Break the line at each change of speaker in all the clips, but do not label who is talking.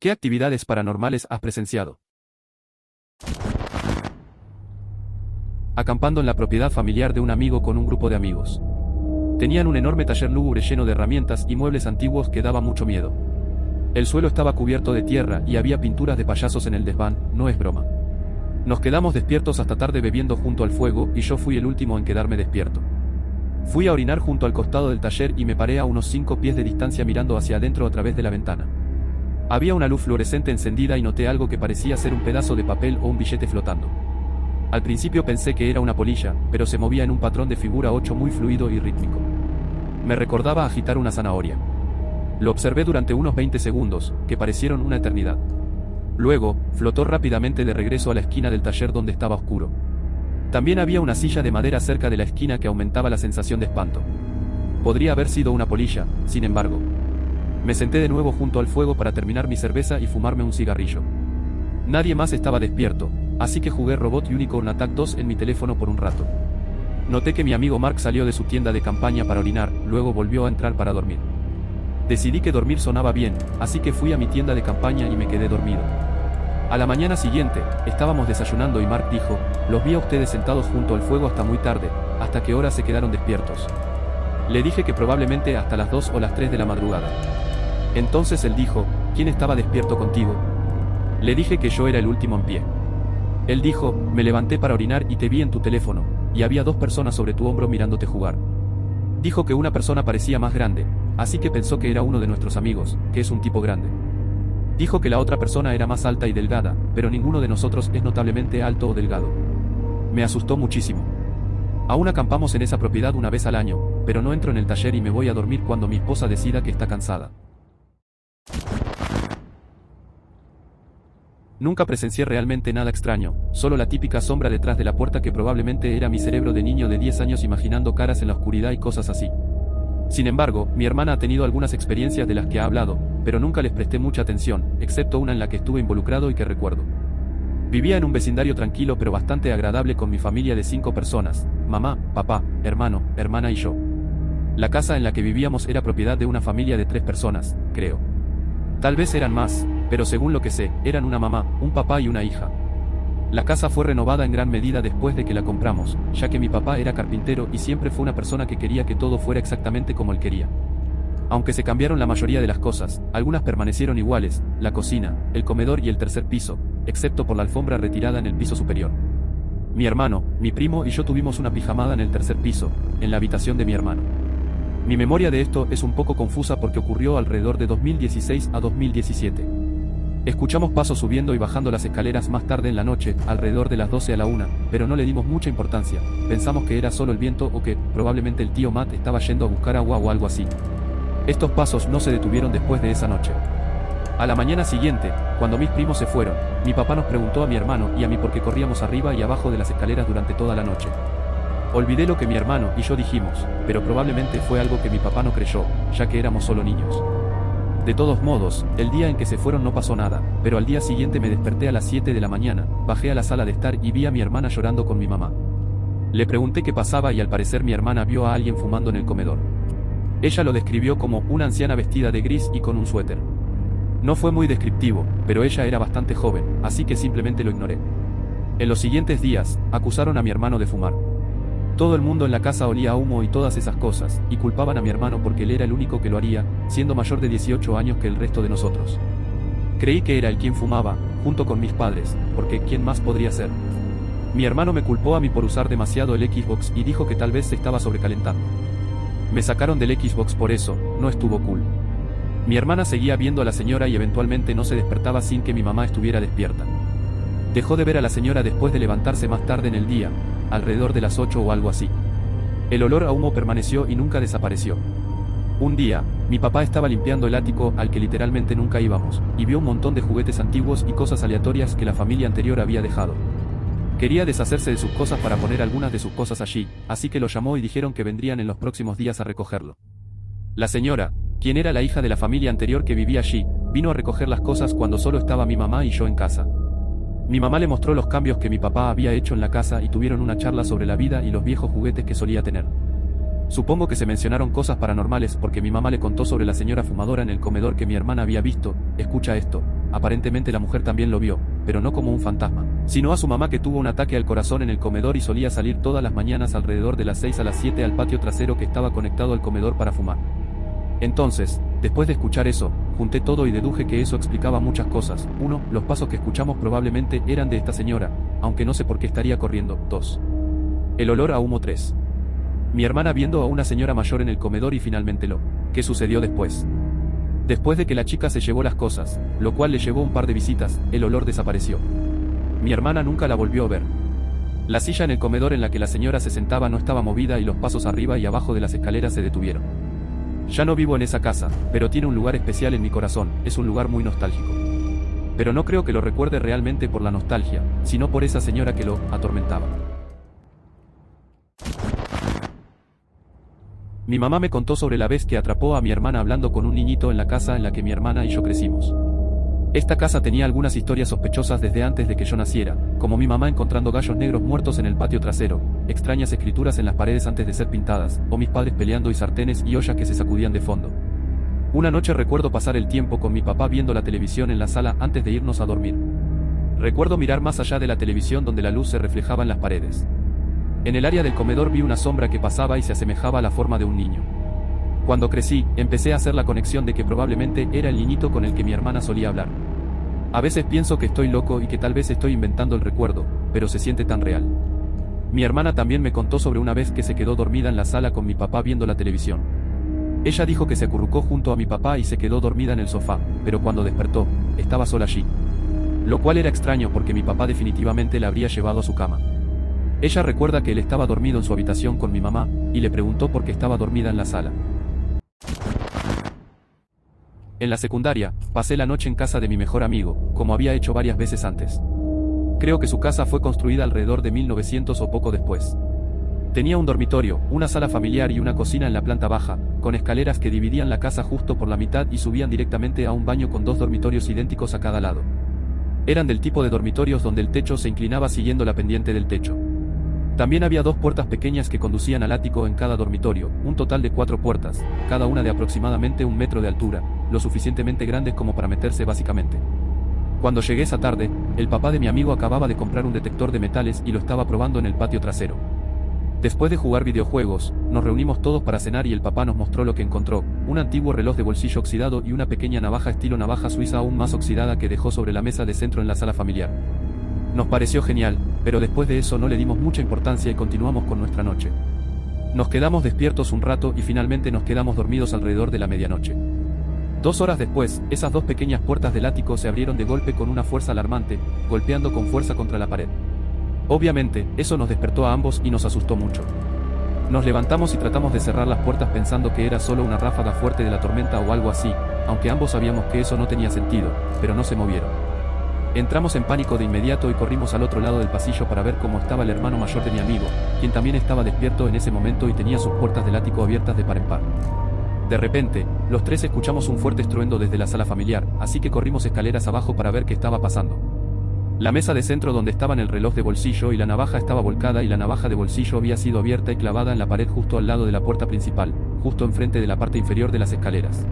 ¿Qué actividades paranormales has presenciado? Acampando en la propiedad familiar de un amigo con un grupo de amigos. Tenían un enorme taller lúgubre lleno de herramientas y muebles antiguos que daba mucho miedo. El suelo estaba cubierto de tierra y había pinturas de payasos en el desván, no es broma. Nos quedamos despiertos hasta tarde bebiendo junto al fuego y yo fui el último en quedarme despierto. Fui a orinar junto al costado del taller y me paré a unos 5 pies de distancia mirando hacia adentro a través de la ventana. Había una luz fluorescente encendida y noté algo que parecía ser un pedazo de papel o un billete flotando. Al principio pensé que era una polilla, pero se movía en un patrón de figura 8 muy fluido y rítmico. Me recordaba agitar una zanahoria. Lo observé durante unos 20 segundos, que parecieron una eternidad. Luego, flotó rápidamente de regreso a la esquina del taller donde estaba oscuro. También había una silla de madera cerca de la esquina que aumentaba la sensación de espanto. Podría haber sido una polilla, sin embargo. Me senté de nuevo junto al fuego para terminar mi cerveza y fumarme un cigarrillo. Nadie más estaba despierto, así que jugué Robot Unicorn Attack 2 en mi teléfono por un rato. Noté que mi amigo Mark salió de su tienda de campaña para orinar, luego volvió a entrar para dormir. Decidí que dormir sonaba bien, así que fui a mi tienda de campaña y me quedé dormido. A la mañana siguiente, estábamos desayunando y Mark dijo, los vi a ustedes sentados junto al fuego hasta muy tarde, ¿hasta qué hora se quedaron despiertos? Le dije que probablemente hasta las 2 o las 3 de la madrugada. Entonces él dijo, ¿quién estaba despierto contigo? Le dije que yo era el último en pie. Él dijo, me levanté para orinar y te vi en tu teléfono, y había 2 personas sobre tu hombro mirándote jugar. Dijo que una persona parecía más grande, así que pensó que era uno de nuestros amigos, que es un tipo grande. Dijo que la otra persona era más alta y delgada, pero ninguno de nosotros es notablemente alto o delgado. Me asustó muchísimo. Aún acampamos en esa propiedad una vez al año, pero no entro en el taller y me voy a dormir cuando mi esposa decida que está cansada. Nunca presencié realmente nada extraño, solo la típica sombra detrás de la puerta que probablemente era mi cerebro de niño de 10 años imaginando caras en la oscuridad y cosas así. Sin embargo, mi hermana ha tenido algunas experiencias de las que ha hablado, pero nunca les presté mucha atención, excepto una en la que estuve involucrado y que recuerdo. Vivía en un vecindario tranquilo pero bastante agradable con mi familia de 5 personas, mamá, papá, hermano, hermana y yo. La casa en la que vivíamos era propiedad de una familia de 3 personas, creo. Tal vez eran más, pero según lo que sé, eran una mamá, un papá y una hija. La casa fue renovada en gran medida después de que la compramos, ya que mi papá era carpintero y siempre fue una persona que quería que todo fuera exactamente como él quería. Aunque se cambiaron la mayoría de las cosas, algunas permanecieron iguales, la cocina, el comedor y el tercer piso, excepto por la alfombra retirada en el piso superior. Mi hermano, mi primo y yo tuvimos una pijamada en el tercer piso, en la habitación de mi hermano. Mi memoria de esto es un poco confusa porque ocurrió alrededor de 2016 a 2017. Escuchamos pasos subiendo y bajando las escaleras más tarde en la noche, alrededor de las 12 a la 1, pero no le dimos mucha importancia, pensamos que era solo el viento o que, probablemente el tío Matt estaba yendo a buscar agua o algo así. Estos pasos no se detuvieron después de esa noche. A la mañana siguiente, cuando mis primos se fueron, mi papá nos preguntó a mi hermano y a mí por qué corríamos arriba y abajo de las escaleras durante toda la noche. Olvidé lo que mi hermano y yo dijimos, pero probablemente fue algo que mi papá no creyó, ya que éramos solo niños. De todos modos, el día en que se fueron no pasó nada, pero al día siguiente me desperté a las 7 de la mañana, bajé a la sala de estar y vi a mi hermana llorando con mi mamá. Le pregunté qué pasaba y al parecer mi hermana vio a alguien fumando en el comedor. Ella lo describió como una anciana vestida de gris y con un suéter. No fue muy descriptivo, pero ella era bastante joven, así que simplemente lo ignoré. En los siguientes días, acusaron a mi hermano de fumar. Todo el mundo en la casa olía a humo y todas esas cosas, y culpaban a mi hermano porque él era el único que lo haría, siendo mayor de 18 años que el resto de nosotros. Creí que era él quien fumaba, junto con mis padres, porque ¿quién más podría ser? Mi hermano me culpó a mí por usar demasiado el Xbox y dijo que tal vez se estaba sobrecalentando. Me sacaron del Xbox por eso, no estuvo cool. Mi hermana seguía viendo a la señora y eventualmente no se despertaba sin que mi mamá estuviera despierta. Dejó de ver a la señora después de levantarse más tarde en el día, alrededor de las 8 o algo así. El olor a humo permaneció y nunca desapareció. Un día, mi papá estaba limpiando el ático al que literalmente nunca íbamos, y vio un montón de juguetes antiguos y cosas aleatorias que la familia anterior había dejado. Quería deshacerse de sus cosas para poner algunas de sus cosas allí, así que lo llamó y dijeron que vendrían en los próximos días a recogerlo. La señora, quien era la hija de la familia anterior que vivía allí, vino a recoger las cosas cuando solo estaba mi mamá y yo en casa. Mi mamá le mostró los cambios que mi papá había hecho en la casa y tuvieron una charla sobre la vida y los viejos juguetes que solía tener. Supongo que se mencionaron cosas paranormales porque mi mamá le contó sobre la señora fumadora en el comedor que mi hermana había visto. Escucha esto, aparentemente la mujer también lo vio, pero no como un fantasma, sino a su mamá que tuvo un ataque al corazón en el comedor y solía salir todas las mañanas alrededor de las 6 a las 7 al patio trasero que estaba conectado al comedor para fumar. Entonces, después de escuchar eso, junté todo y deduje que eso explicaba muchas cosas. 1. Los pasos que escuchamos probablemente eran de esta señora, aunque no sé por qué estaría corriendo. 2. El olor a humo. 3. Mi hermana viendo a una señora mayor en el comedor y finalmente lo que sucedió después. Después de que la chica se llevó las cosas, lo cual le llevó un par de visitas, el olor desapareció. Mi hermana nunca la volvió a ver. La silla en el comedor en la que la señora se sentaba no estaba movida y los pasos arriba y abajo de las escaleras se detuvieron. Ya no vivo en esa casa, pero tiene un lugar especial en mi corazón, es un lugar muy nostálgico. Pero no creo que lo recuerde realmente por la nostalgia, sino por esa señora que lo atormentaba. Mi mamá me contó sobre la vez que atrapó a mi hermana hablando con un niñito en la casa en la que mi hermana y yo crecimos. Esta casa tenía algunas historias sospechosas desde antes de que yo naciera, como mi mamá encontrando gallos negros muertos en el patio trasero, extrañas escrituras en las paredes antes de ser pintadas, o mis padres peleando y sartenes y ollas que se sacudían de fondo. Una noche recuerdo pasar el tiempo con mi papá viendo la televisión en la sala antes de irnos a dormir. Recuerdo mirar más allá de la televisión donde la luz se reflejaba en las paredes. En el área del comedor vi una sombra que pasaba y se asemejaba a la forma de un niño. Cuando crecí, empecé a hacer la conexión de que probablemente era el niñito con el que mi hermana solía hablar. A veces pienso que estoy loco y que tal vez estoy inventando el recuerdo, pero se siente tan real. Mi hermana también me contó sobre una vez que se quedó dormida en la sala con mi papá viendo la televisión. Ella dijo que se acurrucó junto a mi papá y se quedó dormida en el sofá, pero cuando despertó, estaba sola allí. Lo cual era extraño porque mi papá definitivamente la habría llevado a su cama. Ella recuerda que él estaba dormido en su habitación con mi mamá, y le preguntó por qué estaba dormida en la sala. En la secundaria, pasé la noche en casa de mi mejor amigo, como había hecho varias veces antes. Creo que su casa fue construida alrededor de 1900 o poco después. Tenía un dormitorio, una sala familiar y una cocina en la planta baja, con escaleras que dividían la casa justo por la mitad y subían directamente a un baño con 2 dormitorios idénticos a cada lado. Eran del tipo de dormitorios donde el techo se inclinaba siguiendo la pendiente del techo. También había 2 puertas pequeñas que conducían al ático en cada dormitorio, un total de 4 puertas, cada una de aproximadamente 1 metro de altura, lo suficientemente grandes como para meterse básicamente. Cuando llegué esa tarde, el papá de mi amigo acababa de comprar un detector de metales y lo estaba probando en el patio trasero. Después de jugar videojuegos, nos reunimos todos para cenar y el papá nos mostró lo que encontró, un antiguo reloj de bolsillo oxidado y una pequeña navaja estilo navaja suiza aún más oxidada que dejó sobre la mesa de centro en la sala familiar. Nos pareció genial, pero después de eso no le dimos mucha importancia y continuamos con nuestra noche. Nos quedamos despiertos un rato y finalmente nos quedamos dormidos alrededor de la medianoche. 2 horas después, esas 2 pequeñas puertas del ático se abrieron de golpe con una fuerza alarmante, golpeando con fuerza contra la pared. Obviamente, eso nos despertó a ambos y nos asustó mucho. Nos levantamos y tratamos de cerrar las puertas pensando que era solo una ráfaga fuerte de la tormenta o algo así, aunque ambos sabíamos que eso no tenía sentido, pero no se movieron. Entramos en pánico de inmediato y corrimos al otro lado del pasillo para ver cómo estaba el hermano mayor de mi amigo, quien también estaba despierto en ese momento y tenía sus puertas del ático abiertas de par en par. De repente, los 3 escuchamos un fuerte estruendo desde la sala familiar, así que corrimos escaleras abajo para ver qué estaba pasando. La mesa de centro donde estaban el reloj de bolsillo y la navaja estaba volcada y la navaja de bolsillo había sido abierta y clavada en la pared justo al lado de la puerta principal, justo enfrente de la parte inferior de las escaleras.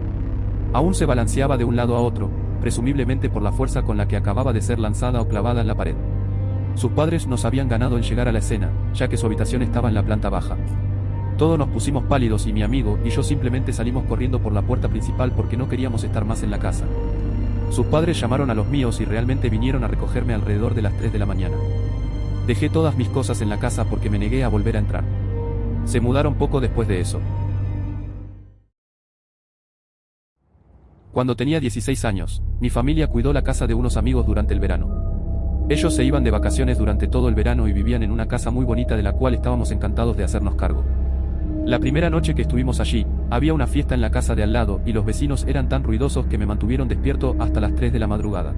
Aún se balanceaba de un lado a otro, presumiblemente por la fuerza con la que acababa de ser lanzada o clavada en la pared. Sus padres nos habían ganado en llegar a la escena, ya que su habitación estaba en la planta baja. Todos nos pusimos pálidos y mi amigo y yo simplemente salimos corriendo por la puerta principal porque no queríamos estar más en la casa. Sus padres llamaron a los míos y realmente vinieron a recogerme alrededor de las 3 de la mañana. Dejé todas mis cosas en la casa porque me negué a volver a entrar. Se mudaron poco después de eso. Cuando tenía 16 años, mi familia cuidó la casa de unos amigos durante el verano. Ellos se iban de vacaciones durante todo el verano y vivían en una casa muy bonita de la cual estábamos encantados de hacernos cargo. La primera noche que estuvimos allí, había una fiesta en la casa de al lado y los vecinos eran tan ruidosos que me mantuvieron despierto hasta las 3 de la madrugada.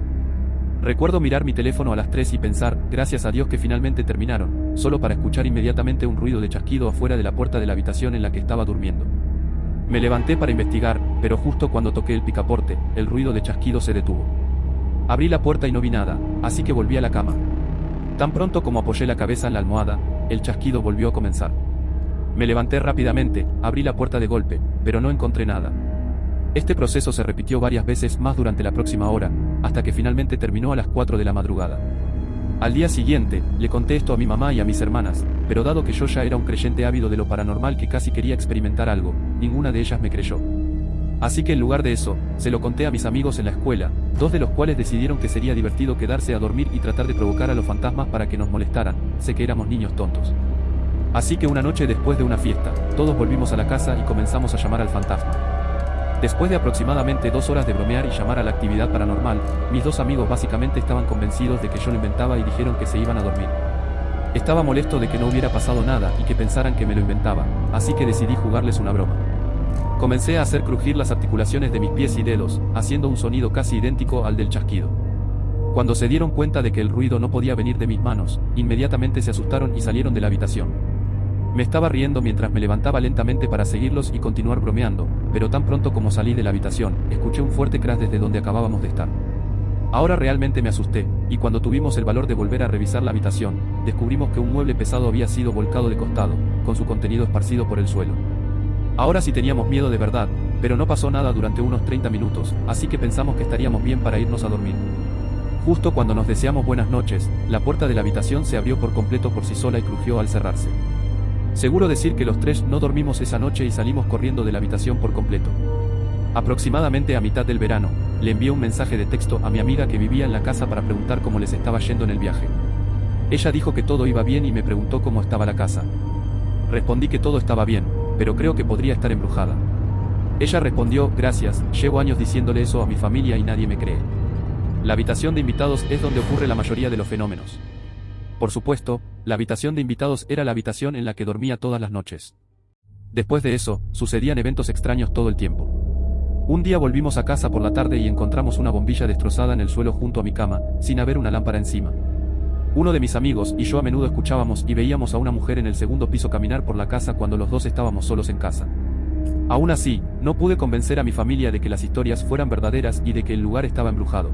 Recuerdo mirar mi teléfono a las 3 y pensar, gracias a Dios que finalmente terminaron, solo para escuchar inmediatamente un ruido de chasquido afuera de la puerta de la habitación en la que estaba durmiendo. Me levanté para investigar, pero justo cuando toqué el picaporte, el ruido de chasquido se detuvo. Abrí la puerta y no vi nada, así que volví a la cama. Tan pronto como apoyé la cabeza en la almohada, el chasquido volvió a comenzar. Me levanté rápidamente, abrí la puerta de golpe, pero no encontré nada. Este proceso se repitió varias veces más durante la próxima hora, hasta que finalmente terminó a las 4 de la madrugada. Al día siguiente, le conté esto a mi mamá y a mis hermanas, pero dado que yo ya era un creyente ávido de lo paranormal que casi quería experimentar algo, ninguna de ellas me creyó. Así que en lugar de eso, se lo conté a mis amigos en la escuela, dos de los cuales decidieron que sería divertido quedarse a dormir y tratar de provocar a los fantasmas para que nos molestaran, sé que éramos niños tontos. Así que una noche después de una fiesta, todos volvimos a la casa y comenzamos a llamar al fantasma. Después de aproximadamente 2 horas de bromear y llamar a la actividad paranormal, mis dos amigos básicamente estaban convencidos de que yo lo inventaba y dijeron que se iban a dormir. Estaba molesto de que no hubiera pasado nada y que pensaran que me lo inventaba, así que decidí jugarles una broma. Comencé a hacer crujir las articulaciones de mis pies y dedos, haciendo un sonido casi idéntico al del chasquido. Cuando se dieron cuenta de que el ruido no podía venir de mis manos, inmediatamente se asustaron y salieron de la habitación. Me estaba riendo mientras me levantaba lentamente para seguirlos y continuar bromeando, pero tan pronto como salí de la habitación, escuché un fuerte crash desde donde acabábamos de estar. Ahora realmente me asusté, y cuando tuvimos el valor de volver a revisar la habitación, descubrimos que un mueble pesado había sido volcado de costado, con su contenido esparcido por el suelo. Ahora sí teníamos miedo de verdad, pero no pasó nada durante unos 30 minutos, así que pensamos que estaríamos bien para irnos a dormir. Justo cuando nos deseamos buenas noches, la puerta de la habitación se abrió por completo por sí sola y crujió al cerrarse. Seguro decir que los tres no dormimos esa noche y salimos corriendo de la habitación por completo. Aproximadamente a mitad del verano, le envié un mensaje de texto a mi amiga que vivía en la casa para preguntar cómo les estaba yendo en el viaje. Ella dijo que todo iba bien y me preguntó cómo estaba la casa. Respondí que todo estaba bien, pero creo que podría estar embrujada. Ella respondió, gracias, llevo años diciéndole eso a mi familia y nadie me cree. La habitación de invitados es donde ocurre la mayoría de los fenómenos. Por supuesto, la habitación de invitados era la habitación en la que dormía todas las noches. Después de eso, sucedían eventos extraños todo el tiempo. Un día volvimos a casa por la tarde y encontramos una bombilla destrozada en el suelo junto a mi cama, sin haber una lámpara encima. Uno de mis amigos y yo a menudo escuchábamos y veíamos a una mujer en el segundo piso caminar por la casa cuando los dos estábamos solos en casa. Aún así, no pude convencer a mi familia de que las historias fueran verdaderas y de que el lugar estaba embrujado.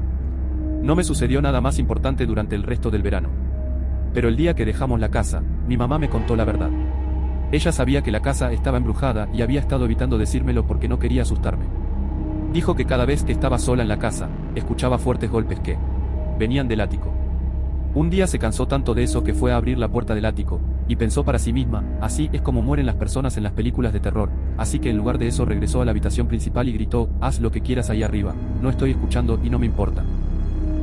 No me sucedió nada más importante durante el resto del verano. Pero el día que dejamos la casa, mi mamá me contó la verdad. Ella sabía que la casa estaba embrujada y había estado evitando decírmelo porque no quería asustarme. Dijo que cada vez que estaba sola en la casa, escuchaba fuertes golpes que venían del ático. Un día se cansó tanto de eso que fue a abrir la puerta del ático, y pensó para sí misma, así es como mueren las personas en las películas de terror, así que en lugar de eso regresó a la habitación principal y gritó, haz lo que quieras ahí arriba, no estoy escuchando y no me importa.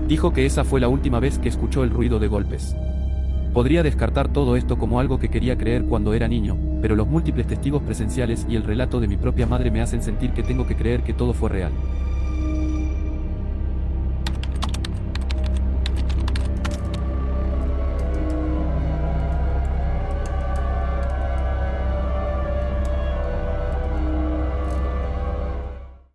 Dijo que esa fue la última vez que escuchó el ruido de golpes. Podría descartar todo esto como algo que quería creer cuando era niño, pero los múltiples testigos presenciales y el relato de mi propia madre me hacen sentir que tengo que creer que todo fue real.